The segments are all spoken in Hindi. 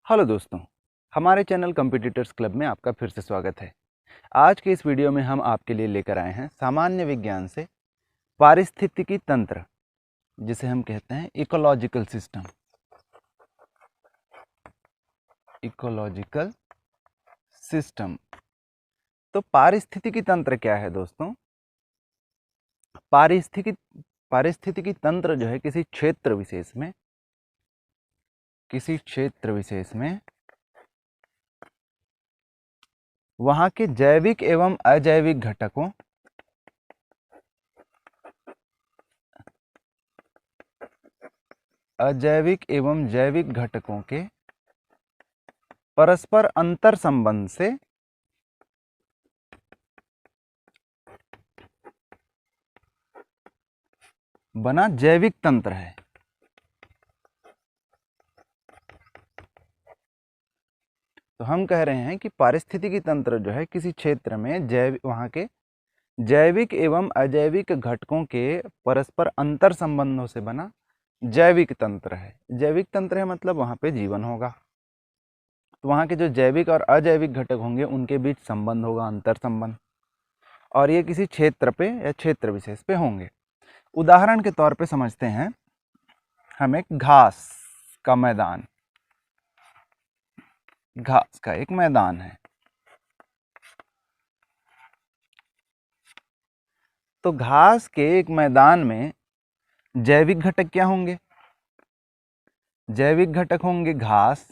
हेलो दोस्तों, हमारे चैनल कॉम्पिटिटर्स क्लब में आपका फिर से स्वागत है। आज के इस वीडियो में हम आपके लिए लेकर आए हैं सामान्य विज्ञान से पारिस्थितिकी तंत्र, जिसे हम कहते हैं इकोलॉजिकल सिस्टम। Ecological system. तो पारिस्थितिकी तंत्र क्या है दोस्तों? पारिस्थितिकी तंत्र जो है किसी क्षेत्र विशेष में वहाँ के जैविक एवं अजैविक घटकों जैविक घटकों के परस्पर अंतर संबंध से बना जैविक तंत्र है। तो हम कह रहे हैं कि पारिस्थितिकी तंत्र जो है किसी क्षेत्र में वहाँ के जैविक एवं अजैविक घटकों के परस्पर अंतर संबंधों से बना जैविक तंत्र है। जैविक तंत्र है मतलब वहाँ पे जीवन होगा, तो वहाँ के जो जैविक और अजैविक घटक होंगे उनके बीच संबंध होगा, अंतर संबंध, और ये किसी क्षेत्र पे या क्षेत्र विशेष पे होंगे। उदाहरण के तौर पे समझते हैं हम एक घास का एक मैदान है। तो घास के एक मैदान में जैविक घटक क्या होंगे? जैविक घटक होंगे घास,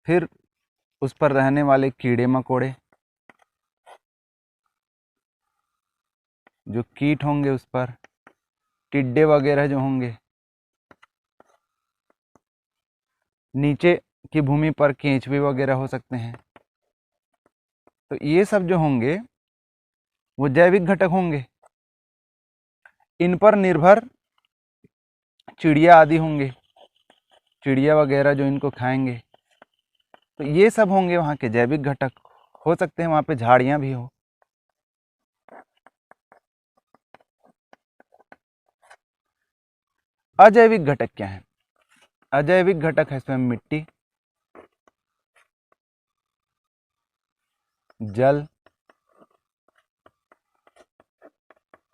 फिर उस पर रहने वाले कीड़े मकोड़े, जो कीट होंगे उस पर, टिड्डे वगैरह जो होंगे, नीचे की भूमि पर केंचुए वगैरह हो सकते हैं। तो ये सब जो होंगे वो जैविक घटक होंगे। इन पर निर्भर चिड़िया आदि होंगे, चिड़िया वगैरह जो इनको खाएंगे। तो ये सब होंगे वहाँ के जैविक घटक। हो सकते हैं वहाँ पे झाड़ियाँ भी हो। अजैविक घटक क्या है? अजैविक घटक है इसमें मिट्टी, जल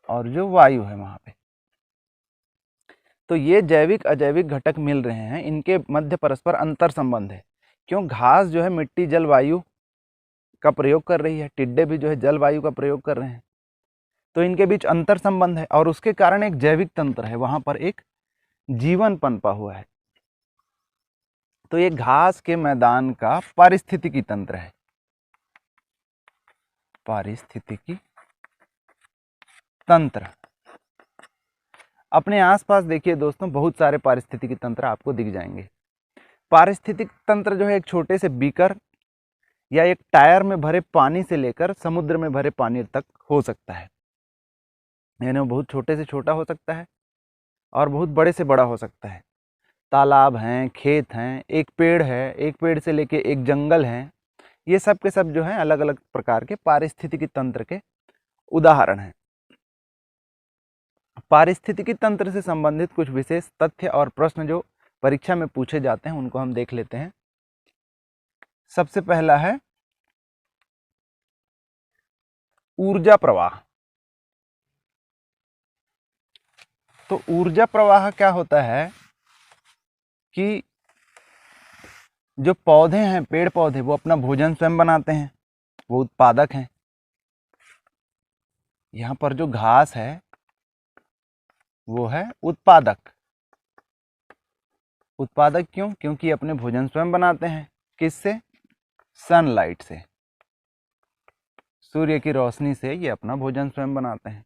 और जो वायु है वहाँ पे। तो ये जैविक अजैविक घटक मिल रहे हैं, इनके मध्य परस्पर अंतर संबंध है। क्यों? घास जो है मिट्टी जल वायु का प्रयोग कर रही है, टिड्डे भी जो है जल वायु का प्रयोग कर रहे हैं, तो इनके बीच अंतर संबंध है और उसके कारण एक जैविक तंत्र है, वहां पर एक जीवन पनपा हुआ है। तो ये घास के मैदान का पारिस्थितिकी तंत्र है। पारिस्थितिकी तंत्र। अपने आसपास देखिए दोस्तों, बहुत सारे पारिस्थितिकी तंत्र आपको दिख जाएंगे। पारिस्थितिक तंत्र जो है एक छोटे से बीकर या एक टायर में भरे पानी से लेकर समुद्र में भरे पानी तक हो सकता है। यानी वो बहुत छोटे से छोटा हो सकता है और बहुत बड़े से बड़ा हो सकता है। तालाब हैं, खेत हैं, एक पेड़ है, एक पेड़ से लेके एक जंगल है, ये सब के सब जो है अलग अलग प्रकार के पारिस्थितिकी तंत्र के उदाहरण हैं। पारिस्थितिकी तंत्र से संबंधित कुछ विशेष तथ्य और प्रश्न जो परीक्षा में पूछे जाते हैं उनको हम देख लेते हैं। सबसे पहला है ऊर्जा प्रवाह। तो ऊर्जा प्रवाह क्या होता है कि जो पौधे हैं, पेड़ पौधे, वो अपना भोजन स्वयं बनाते हैं, वो उत्पादक हैं। यहाँ पर जो घास है वो है उत्पादक। उत्पादक क्यों? क्योंकि अपने भोजन स्वयं बनाते हैं। किससे? सनलाइट से, सूर्य की रोशनी से ये अपना भोजन स्वयं बनाते हैं।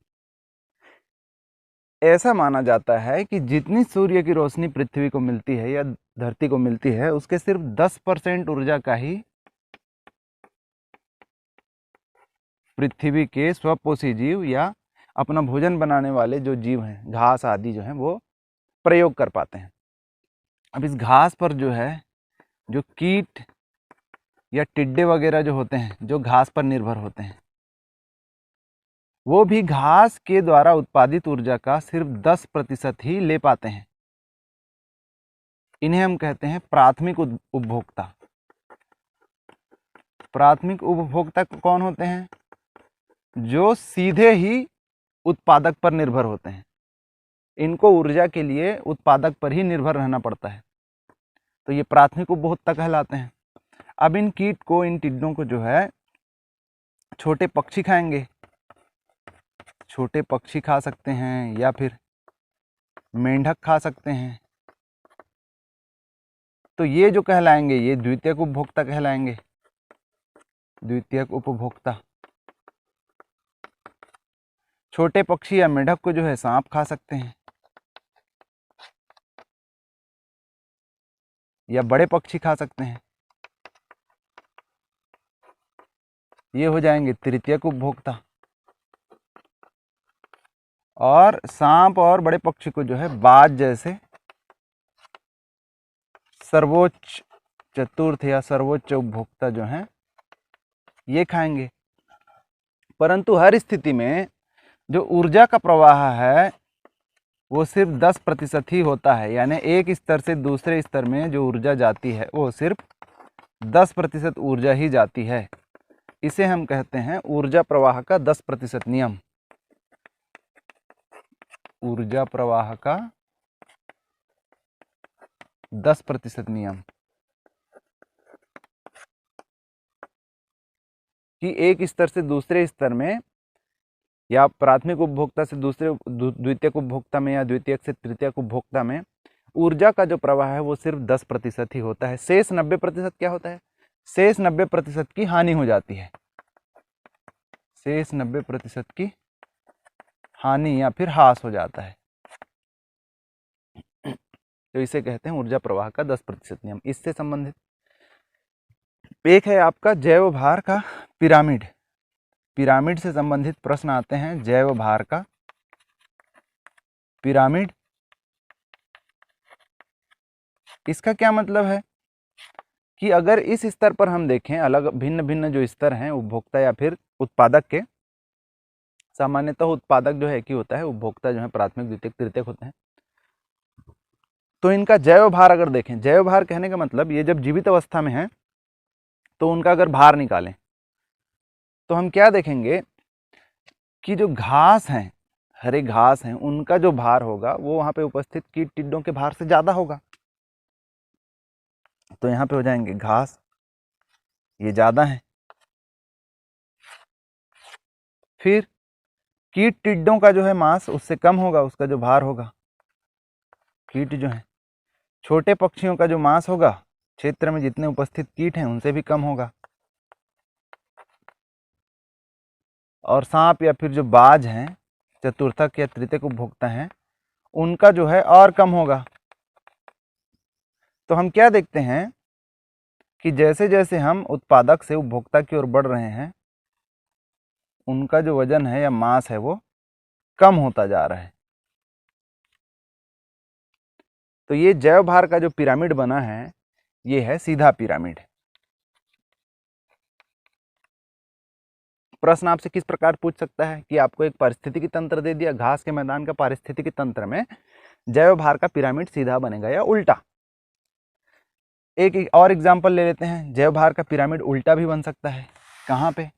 ऐसा माना जाता है कि जितनी सूर्य की रोशनी पृथ्वी को मिलती है या धरती को मिलती है, उसके सिर्फ 10% ऊर्जा का ही पृथ्वी के स्वपोषी जीव या अपना भोजन बनाने वाले जो जीव हैं, घास आदि जो हैं, वो प्रयोग कर पाते हैं। अब इस घास पर जो है जो कीट या टिड्डे वगैरह जो होते हैं, जो घास पर निर्भर होते हैं, वो भी घास के द्वारा उत्पादित ऊर्जा का सिर्फ 10% ही ले पाते हैं। इन्हें हम कहते हैं प्राथमिक उपभोक्ता। प्राथमिक उपभोक्ता कौन होते हैं? जो सीधे ही उत्पादक पर निर्भर होते हैं। इनको ऊर्जा के लिए उत्पादक पर ही निर्भर रहना पड़ता है, तो ये प्राथमिक उपभोक्ता कहलाते हैं। अब इन कीट को, इन टिड्डों को जो है छोटे पक्षी खाएंगे। छोटे पक्षी खा सकते हैं या फिर मेंढक खा सकते हैं। तो ये जो कहलाएंगे, ये द्वितीयक उपभोक्ता कहलाएंगे। द्वितीयक उपभोक्ता। छोटे पक्षी या मेंढक को जो है सांप खा सकते हैं, या बड़े पक्षी खा सकते हैं। ये हो जाएंगे तृतीयक उपभोक्ता। और सांप और बड़े पक्षी को जो है बाज जैसे सर्वोच्च, चतुर्थ या सर्वोच्च उपभोक्ता जो हैं ये खाएंगे। परंतु हर स्थिति में जो ऊर्जा का प्रवाह है वो सिर्फ 10% ही होता है। यानी एक स्तर से दूसरे स्तर में जो ऊर्जा जाती है वो सिर्फ 10% ऊर्जा ही जाती है। इसे हम कहते हैं ऊर्जा प्रवाह का 10% नियम। ऊर्जा प्रवाह का 10% नियम, कि एक स्तर से दूसरे स्तर में या प्राथमिक उपभोक्ता से दूसरे द्वितीयक उपभोक्ता में या द्वितीयक से तृतीयक उपभोक्ता में ऊर्जा का जो प्रवाह है वो सिर्फ 10% ही होता है। शेष 90% क्या होता है? शेष 90% की हानि हो जाती है। शेष 90% की हानि या फिर ह्रास हो जाता है। तो इसे कहते हैं ऊर्जा प्रवाह का 10% नियम। इससे संबंधित एक है आपका जैव भार का पिरामिड। पिरामिड से संबंधित प्रश्न आते हैं। जैव भार का पिरामिड, इसका क्या मतलब है कि अगर इस स्तर पर हम देखें, अलग भिन्न भिन्न जो स्तर हैं उपभोक्ता या फिर उत्पादक के, सामान्यतः उत्पादक जो है कि होता है, उपभोक्ता जो है प्राथमिक द्वितीयक तृतीयक होते हैं। तो इनका जैव भार अगर देखें, जैव भार कहने का मतलब ये जब जीवित अवस्था में है तो उनका अगर भार निकालें तो हम क्या देखेंगे कि जो घास हैं, हरे घास हैं, उनका जो भार होगा वो वहां पे उपस्थित कीट टिड्डों के भार से ज्यादा होगा। तो यहाँ पे हो जाएंगे घास, ये ज्यादा है। फिर कीट टिड्डों का जो है मांस उससे कम होगा, उसका जो भार होगा। कीट जो है, छोटे पक्षियों का जो मांस होगा क्षेत्र में जितने उपस्थित कीट हैं उनसे भी कम होगा। और सांप या फिर जो बाज हैं, चतुर्थक या तृतीयक उपभोक्ता हैं, उनका जो है और कम होगा। तो हम क्या देखते हैं कि जैसे जैसे हम उत्पादक से उपभोक्ता की ओर बढ़ रहे हैं उनका जो वजन है या मास है वो कम होता जा रहा है। तो ये जैव भार का जो पिरामिड बना है ये है सीधा पिरामिड। प्रश्न आपसे किस प्रकार पूछ सकता है कि आपको एक पारिस्थितिकी तंत्र दे दिया, घास के मैदान का पारिस्थितिकी तंत्र में जैव भार का पिरामिड सीधा बनेगा या उल्टा। एक और एग्जांपल ले लेते हैं, जैव भार का पिरामिड उल्टा भी बन सकता है। कहाँ पे?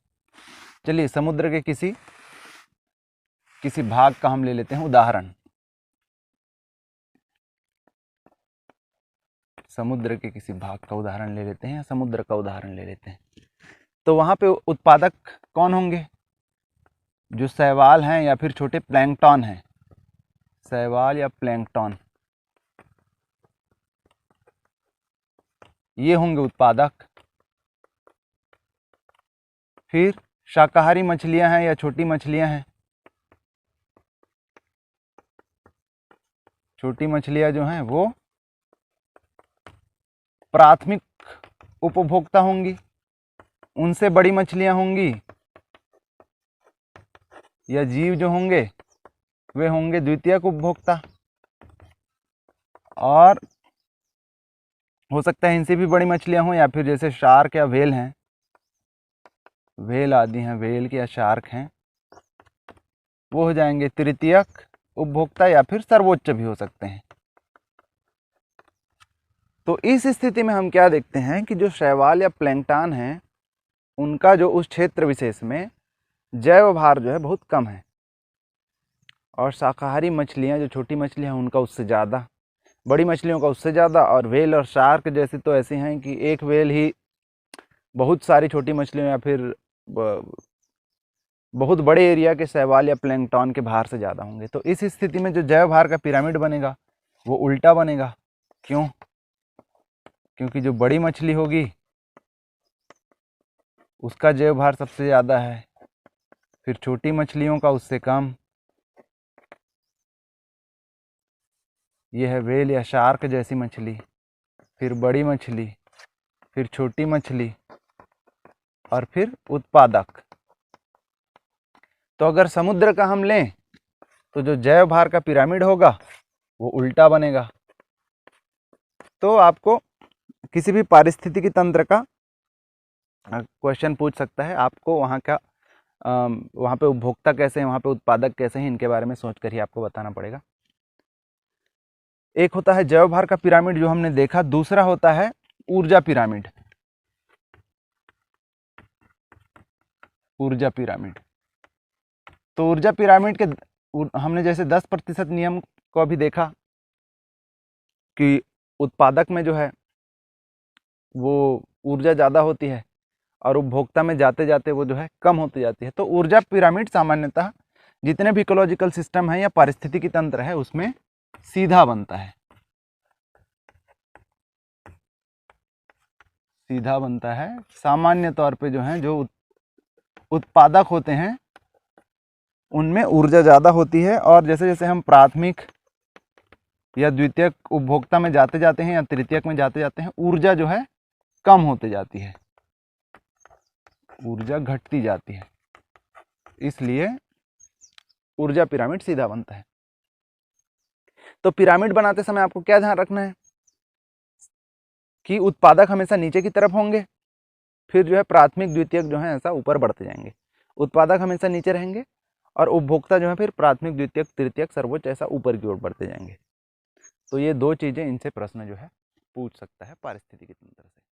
चलिए समुद्र के किसी भाग का हम ले लेते हैं उदाहरण। समुद्र के किसी भाग का उदाहरण ले लेते हैं या समुद्र का उदाहरण ले लेते हैं। तो वहां पे उत्पादक कौन होंगे? जो शैवाल हैं या फिर छोटे प्लैंकटन हैं। शैवाल या प्लैंकटन, ये होंगे उत्पादक। फिर शाकाहारी मछलियां हैं या छोटी मछलियां हैं। छोटी मछलियां जो हैं वो प्राथमिक उपभोक्ता होंगी। उनसे बड़ी मछलियां होंगी या जीव जो होंगे वे होंगे द्वितीयक उपभोक्ता। और हो सकता है इनसे भी बड़ी मछलियां हों, या फिर जैसे शार्क या व्हेल हैं, व्हेल आदि हैं, व्हेल के या शार्क हैं, वो हो जाएंगे तृतीयक उपभोक्ता या फिर सर्वोच्च भी हो सकते हैं। तो इस स्थिति में हम क्या देखते हैं कि जो शैवाल या प्लैंकटन हैं उनका जो उस क्षेत्र विशेष में जैव भार जो है बहुत कम है, और शाकाहारी मछलियाँ जो छोटी मछलियाँ हैं उनका उससे ज़्यादा, बड़ी मछलियों का उससे ज़्यादा। और व्हेल और शार्क जैसे तो ऐसे हैं कि एक व्हेल ही बहुत सारी छोटी मछलियों या फिर बहुत बड़े एरिया के शैवाल या प्लैंकटन के भार से ज़्यादा होंगे। तो इस स्थिति में जो जैव भार का पिरामिड बनेगा वो उल्टा बनेगा। क्यों? क्योंकि जो बड़ी मछली होगी उसका जैव भार सबसे ज़्यादा है, फिर छोटी मछलियों का उससे कम। यह है व्हेल या शार्क जैसी मछली, फिर बड़ी मछली, फिर छोटी मछली और फिर उत्पादक। तो अगर समुद्र का हम लें तो जो जैव भार का पिरामिड होगा वो उल्टा बनेगा। तो आपको किसी भी पारिस्थितिकी तंत्र का क्वेश्चन पूछ सकता है, आपको वहाँ का वहाँ पे उपभोक्ता कैसे हैं, वहाँ पे उत्पादक कैसे हैं, इनके बारे में सोच कर ही आपको बताना पड़ेगा। एक होता है जैव भार का पिरामिड जो हमने देखा, दूसरा होता है ऊर्जा पिरामिड। ऊर्जा पिरामिड, तो ऊर्जा पिरामिड के हमने जैसे 10% नियम को अभी देखा कि उत्पादक में जो है वो ऊर्जा ज़्यादा होती है और उपभोक्ता में जाते जाते वो जो है कम होती जाती है। तो ऊर्जा पिरामिड सामान्यतः जितने भी इकोलॉजिकल सिस्टम है या पारिस्थितिकी तंत्र है उसमें सीधा बनता है, सीधा बनता है। सामान्य तौर पे जो है जो उत्पादक होते हैं उनमें ऊर्जा ज़्यादा होती है, और जैसे जैसे हम प्राथमिक या द्वितीयक उपभोक्ता में जाते जाते हैं या तृतीयक में जाते जाते हैं ऊर्जा जो है कम होती जाती है, ऊर्जा घटती जाती है। इसलिए ऊर्जा पिरामिड सीधा बनता है। तो पिरामिड बनाते समय आपको क्या ध्यान रखना है कि उत्पादक हमेशा नीचे की तरफ होंगे, फिर जो है प्राथमिक द्वितीयक जो है ऐसा ऊपर बढ़ते जाएंगे। उत्पादक हमेशा नीचे रहेंगे और उपभोक्ता जो है फिर प्राथमिक द्वितीयक तृतीयक सर्वोच्च ऐसा ऊपर की ओर बढ़ते जाएंगे। तो ये दो चीज़ें, इनसे प्रश्न जो है पूछ सकता है पारिस्थितिकी तंत्र से।